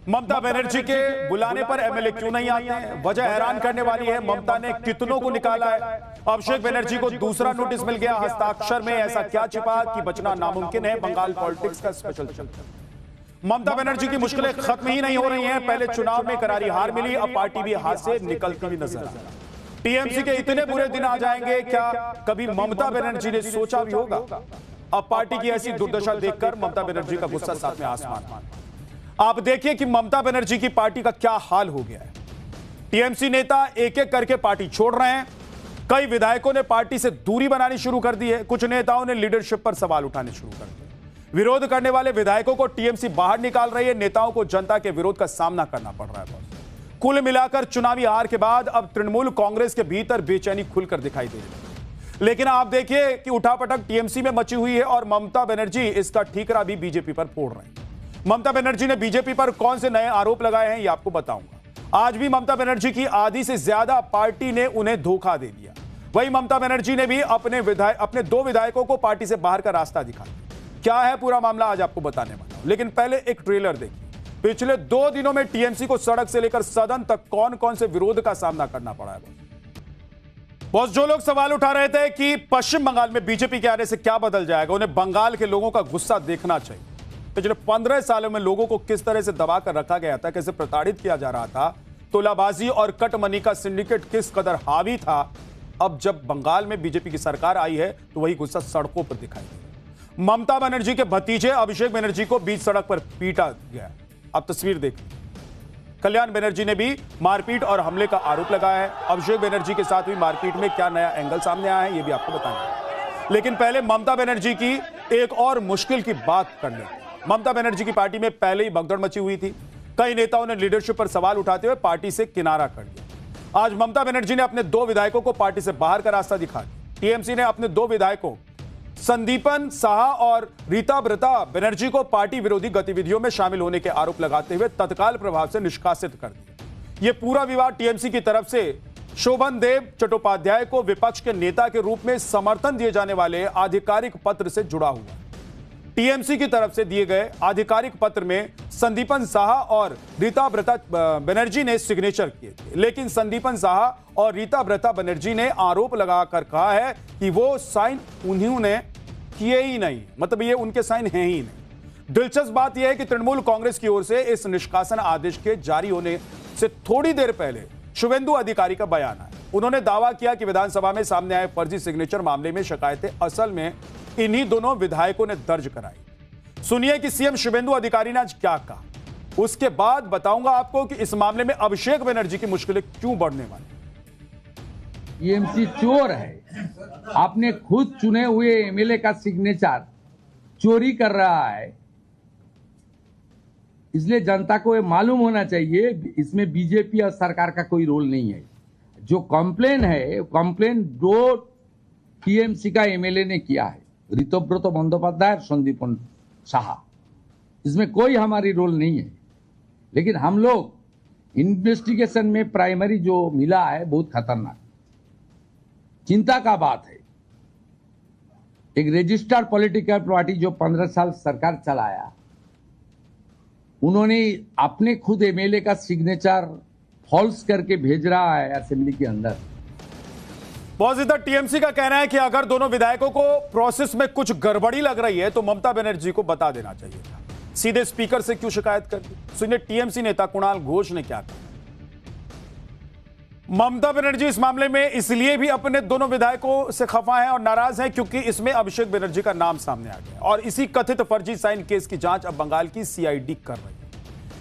ममता बनर्जी के बुलाने पर एमएलए क्यों नहीं आते हैं? वजह हैरान करने वाली है। ममता ने कितनों को निकाला है। अभिषेक बनर्जी को दूसरा नोटिस मिल गया। हस्ताक्षर में ऐसा क्या छिपा कि बचना नामुमकिन है? बंगाल पॉलिटिक्स का स्पेशल चैप्टर। ममता बनर्जी की मुश्किलें खत्म ही नहीं हो रही हैं। पहले चुनाव में करारी हार मिली, अब पार्टी भी हाथ से निकलती हुई नजर आ रही है। टीएमसी के इतने बुरे दिन आ जाएंगे, क्या कभी ममता बनर्जी ने सोचा भी होगा? अब पार्टी की ऐसी दुर्दशा देखकर ममता बनर्जी का गुस्सा साथ में आसमान। आप देखिए कि ममता बनर्जी की पार्टी का क्या हाल हो गया है। टीएमसी नेता एक एक करके पार्टी छोड़ रहे हैं। कई विधायकों ने पार्टी से दूरी बनानी शुरू कर दी है। कुछ नेताओं ने लीडरशिप पर सवाल उठाने शुरू कर दिए। विरोध करने वाले विधायकों को टीएमसी बाहर निकाल रही है। नेताओं को जनता के विरोध का सामना करना पड़ रहा है। कुल मिलाकर चुनावी हार के बाद अब तृणमूल कांग्रेस के भीतर बेचैनी खुलकर दिखाई दे रही है। लेकिन आप देखिए कि उठापटक टीएमसी में मची हुई है और ममता बनर्जी इसका ठीकरा भी बीजेपी पर फोड़ रहे हैं। ममता बनर्जी ने बीजेपी पर कौन से नए आरोप लगाए हैं, ये आपको बताऊंगा। आज भी ममता बनर्जी की आधी से ज्यादा पार्टी ने उन्हें धोखा दे दिया। वही ममता बनर्जी ने भी अपने दो विधायकों को पार्टी से बाहर का रास्ता दिखाया। क्या है पूरा मामला, आज आपको बताने वाला हूं। लेकिन पहले एक ट्रेलर देखिए। पिछले 2 दिनों में टीएमसी को सड़क से लेकर सदन तक कौन कौन से विरोध का सामना करना पड़ा है। बॉस, जो लोग सवाल उठा रहे थे कि पश्चिम बंगाल में बीजेपी के आने से क्या बदल जाएगा, उन्हें बंगाल के लोगों का गुस्सा देखना चाहिए। पिछले 15 सालों में लोगों को किस तरह से दबाकर रखा गया था, कैसे प्रताड़ित किया जा रहा था, तोलाबाजी और कट मनी का सिंडिकेट किस कदर हावी था। अब जब बंगाल में बीजेपी की सरकार आई है तो वही गुस्सा सड़कों पर दिखाई दे। ममता बनर्जी के भतीजे अभिषेक बनर्जी को बीच सड़क पर पीटा गया। अब तस्वीर देखिए। कल्याण बनर्जी ने भी मारपीट और हमले का आरोप लगाया है। अभिषेक बनर्जी के साथ हुई मारपीट में क्या नया एंगल सामने आया है, ये भी आपको बताएंगे। लेकिन पहले ममता बनर्जी की एक और मुश्किल की बात करने। ममता बनर्जी की पार्टी में पहले ही भगदड़ मची हुई थी। कई नेताओं ने लीडरशिप पर सवाल उठाते हुए पार्टी से किनारा कर दिया। आज ममता बनर्जी ने अपने 2 विधायकों को पार्टी से बाहर का रास्ता दिखाया। टीएमसी ने अपने 2 विधायकों संदीपन साहा और रीताब्रता बनर्जी को पार्टी विरोधी गतिविधियों में शामिल होने के आरोप लगाते हुए तत्काल प्रभाव से निष्कासित कर दिया। यह पूरा विवाद टीएमसी की तरफ से शोभन देव चट्टोपाध्याय को विपक्ष के नेता के रूप में समर्थन दिए जाने वाले आधिकारिक पत्र से जुड़ा हुआ है। टीएमसी की तरफ से दिए गए आधिकारिक पत्र में संदीपन साहा और रीताब्रता बनर्जी ने सिग्नेचर किए थे। लेकिन संदीपन साहा और रीताब्रता बनर्जी ने आरोप लगाकर कहा है कि वो साइन उन्होंने किए ही नहीं, मतलब ये उनके साइन हैं ही नहीं। दिलचस्प बात यह है कि तृणमूल कांग्रेस की ओर से इस निष्कासन आदेश के जारी होने से थोड़ी देर पहले शुभेंदु अधिकारी का बयान आया। उन्होंने दावा किया कि विधानसभा में सामने आए फर्जी सिग्नेचर मामले में शिकायतें असल में इन्हीं दोनों विधायकों ने दर्ज कराई। सुनिए कि सीएम शुभेंदु अधिकारी ने आज क्या कहा। उसके बाद बताऊंगा आपको कि इस मामले में अभिषेक बनर्जी की मुश्किलें क्यों बढ़ने वाली। टीएमसी चोर है। आपने खुद चुने हुए एमएलए का सिग्नेचर चोरी कर रहा है, इसलिए जनता को ये मालूम होना चाहिए इसमें बीजेपी और सरकार का कोई रोल नहीं है। जो कंप्लेन है, कंप्लेन 2 टीएमसी का एमएलए ने किया है, ऋतव्रत बंदोपाध्याय और संदीपन साहा। इसमें कोई हमारी रोल नहीं है। लेकिन हम लोग इन्वेस्टिगेशन में प्राइमरी जो मिला है बहुत खतरनाक, चिंता का बात है। एक रजिस्टर्ड पॉलिटिकल पार्टी जो 15 साल सरकार चलाया, उन्होंने अपने खुद एमएलए का सिग्नेचर फॉल्स करके भेज रहा है असेंबली के अंदर। बहुत इधर टीएमसी का कहना है कि अगर दोनों विधायकों को प्रोसेस में कुछ गड़बड़ी लग रही है तो ममता बनर्जी को बता देना चाहिए था। सीधे स्पीकर से क्यों शिकायत कर दी। सुनिए टीएमसी नेता कुणाल घोष ने क्या कहा। ममता बनर्जी इस मामले में इसलिए भी अपने दोनों विधायकों से खफा हैं और नाराज हैं क्योंकि इसमें अभिषेक बनर्जी का नाम सामने आ गया और इसी कथित फर्जी साइन केस की जांच अब बंगाल की सीआईडी कर रही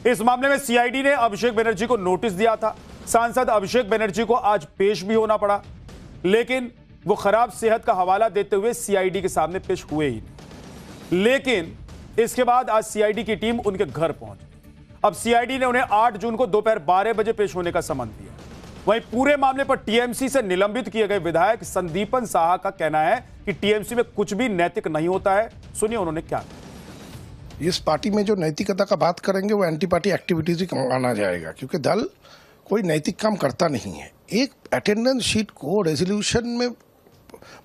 है। इस मामले में सीआईडी ने अभिषेक बनर्जी को नोटिस दिया था। सांसद अभिषेक बनर्जी को आज पेश भी होना पड़ा, लेकिन वो खराब सेहत का हवाला देते हुए सीआईडी के सामने पेश हुए ही नहीं। लेकिन इसके बाद आज सीआईडी की टीम उनके घर पहुंची। अब सीआईडी ने उन्हें 8 जून को दोपहर 12 बजे पेश होने का समन दिया। वहीं पूरे मामले पर टीएमसी से निलंबित किए गए विधायक संदीपन साहा का कहना है कि टीएमसी में कुछ भी नैतिक नहीं होता है। सुनिए उन्होंने क्या कहा। इस पार्टी में जो नैतिकता का बात करेंगे वो एंटी पार्टी एक्टिविटीज ही माना जाएगा, क्योंकि दल कोई नैतिक काम करता नहीं है। एक अटेंडेंस शीट को रेजोल्यूशन में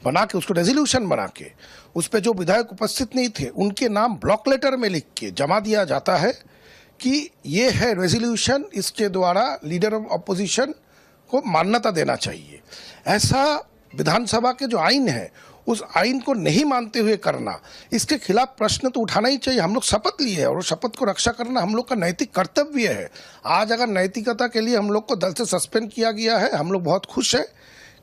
बना के, उसको रेजोल्यूशन बना के उस पर जो विधायक उपस्थित नहीं थे उनके नाम ब्लॉक लेटर में लिख के जमा दिया जाता है कि ये है रेजोल्यूशन, इसके द्वारा लीडर ऑफ अपोजिशन को मान्यता देना चाहिए। ऐसा विधानसभा के जो आइन है उस आइन को नहीं मानते हुए करना, इसके खिलाफ प्रश्न तो उठाना ही चाहिए। हम लोग शपथ लिए हैं और शपथ को रक्षा करना हम लोग का नैतिक कर्तव्य है। आज अगर नैतिकता के लिए हम लोग को दल से सस्पेंड किया गया है, हम लोग बहुत खुश हैं,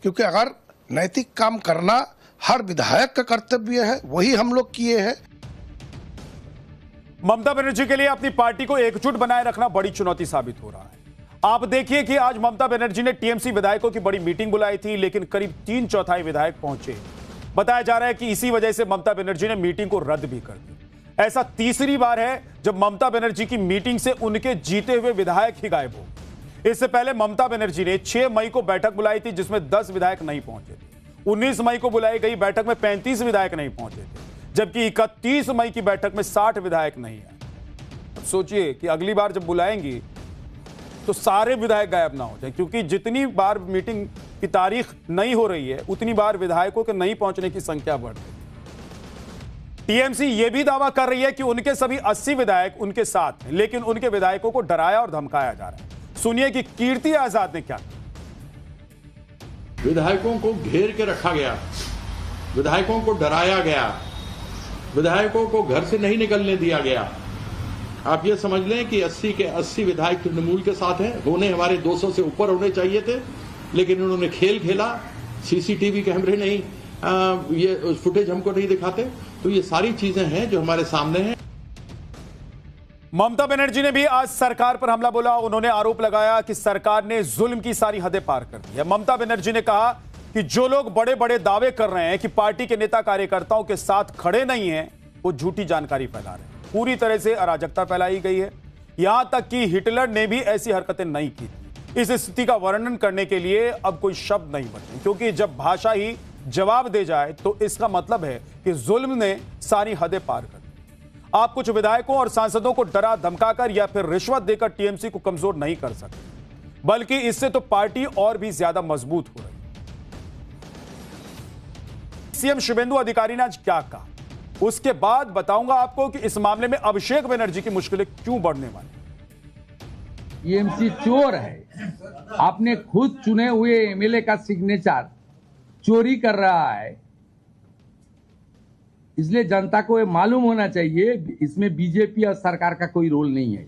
क्योंकि अगर नैतिक काम करना हर विधायक का कर्तव्य है, वही हम लोग किए हैं। ममता बनर्जी के लिए अपनी पार्टी को एकजुट बनाए रखना बड़ी चुनौती साबित हो रहा है। आप देखिए कि आज ममता बनर्जी ने टीएमसी विधायकों की बड़ी मीटिंग बुलाई थी, लेकिन करीब 3/4 विधायक पहुंचे। बताया जा रहा है कि इसी वजह से ममता बनर्जी ने मीटिंग को रद्द भी कर दी। ऐसा तीसरी बार है जब ममता बनर्जी की मीटिंग से उनके जीते हुए विधायक ही गायब हो। इससे पहले ममता बनर्जी ने 6 मई को बैठक बुलाई थी, जिसमें 10 विधायक नहीं पहुंचे थे। 19 मई को बुलाई गई बैठक में 35 विधायक नहीं पहुंचे थे, जबकि 31 मई की बैठक में 60 विधायक नहीं आए। अब सोचिए कि अगली बार जब बुलाएंगी तो सारे विधायक गायब ना हो जाए, क्योंकि जितनी बार मीटिंग की तारीख नहीं हो रही है उतनी बार विधायकों के नहीं पहुंचने की संख्या बढ़ रही है। टीएमसी यह भी दावा कर रही है कि उनके सभी 80 विधायक उनके साथ हैं, लेकिन उनके विधायकों को डराया और धमकाया जा रहा है। सुनिए कि कीर्ति आजाद ने क्या कहा। विधायकों को घेर के रखा गया, विधायकों को डराया गया, विधायकों को घर से नहीं निकलने दिया गया। आप ये समझ लें कि 80 के 80 विधायक तृणमूल के साथ हैं। होने हमारे 200 से ऊपर होने चाहिए थे, लेकिन उन्होंने खेल खेला। सीसीटीवी कैमरे नहीं, ये फुटेज हमको नहीं दिखाते। तो ये सारी चीजें हैं जो हमारे सामने हैं। ममता बनर्जी ने भी आज सरकार पर हमला बोला। उन्होंने आरोप लगाया कि सरकार ने जुल्म की सारी हदें पार कर दी है। ममता बनर्जी ने कहा कि जो लोग बड़े बड़े दावे कर रहे हैं कि पार्टी के नेता कार्यकर्ताओं के साथ खड़े नहीं हैं, वो झूठी जानकारी फैला रहे हैं। पूरी तरह से अराजकता फैलाई गई है। यहां तक कि हिटलर ने भी ऐसी हरकतें नहीं की थी। इस स्थिति का वर्णन करने के लिए अब कोई शब्द नहीं बचे, क्योंकि जब भाषा ही जवाब दे जाए तो इसका मतलब है कि जुल्म ने सारी हदें पार कर दी। आप कुछ विधायकों और सांसदों को डरा धमकाकर या फिर रिश्वत देकर टीएमसी को कमजोर नहीं कर सकते, बल्कि इससे तो पार्टी और भी ज्यादा मजबूत हो रही है। सीएम शुभेंदु अधिकारी ने आज क्या कहा, उसके बाद बताऊंगा आपको कि इस मामले में अभिषेक बनर्जी की मुश्किलें क्यों बढ़ने वाली। टीएमसी चोर है। आपने खुद चुने हुए एमएलए का सिग्नेचर चोरी कर रहा है, इसलिए जनता को ये मालूम होना चाहिए इसमें बीजेपी और सरकार का कोई रोल नहीं है।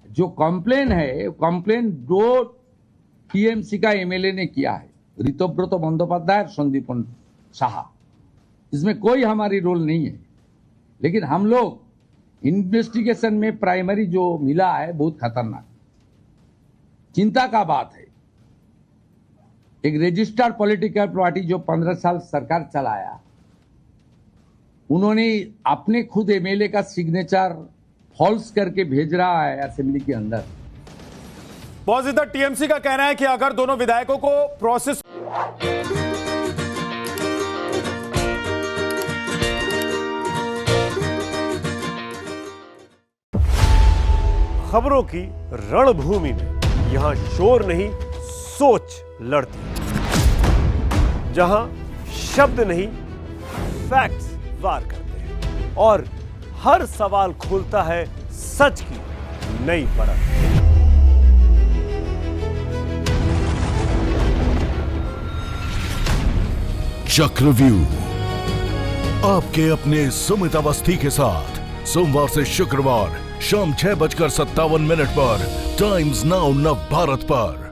जो कंप्लेन है, कंप्लेन 2 टीएमसी का एमएलए ने किया है, ऋतव्रत बंदोपाध्याय और संदीपन साहा। इसमें कोई हमारी रोल नहीं है, लेकिन हम लोग इन्वेस्टिगेशन में प्राइमरी जो मिला है बहुत खतरनाक, चिंता का बात है। एक रजिस्टर्ड पॉलिटिकल पार्टी जो 15 साल सरकार चलाया, उन्होंने अपने खुद एमएलए का सिग्नेचर फॉल्स करके भेज रहा है असेंबली के अंदर। बहुत ज्यादा टीएमसी का कहना है कि अगर दोनों विधायकों को प्रोसेस खबरों की रणभूमि में यहां शोर नहीं सोच लड़ती है, जहां शब्द नहीं फैक्ट्स वार करते हैं और हर सवाल खोलता है सच की नई परत। चक्रव्यूह आपके अपने सुमित अवस्थी के साथ सोमवार से शुक्रवार शाम 6:57 पर टाइम्स नाउ नव भारत पर।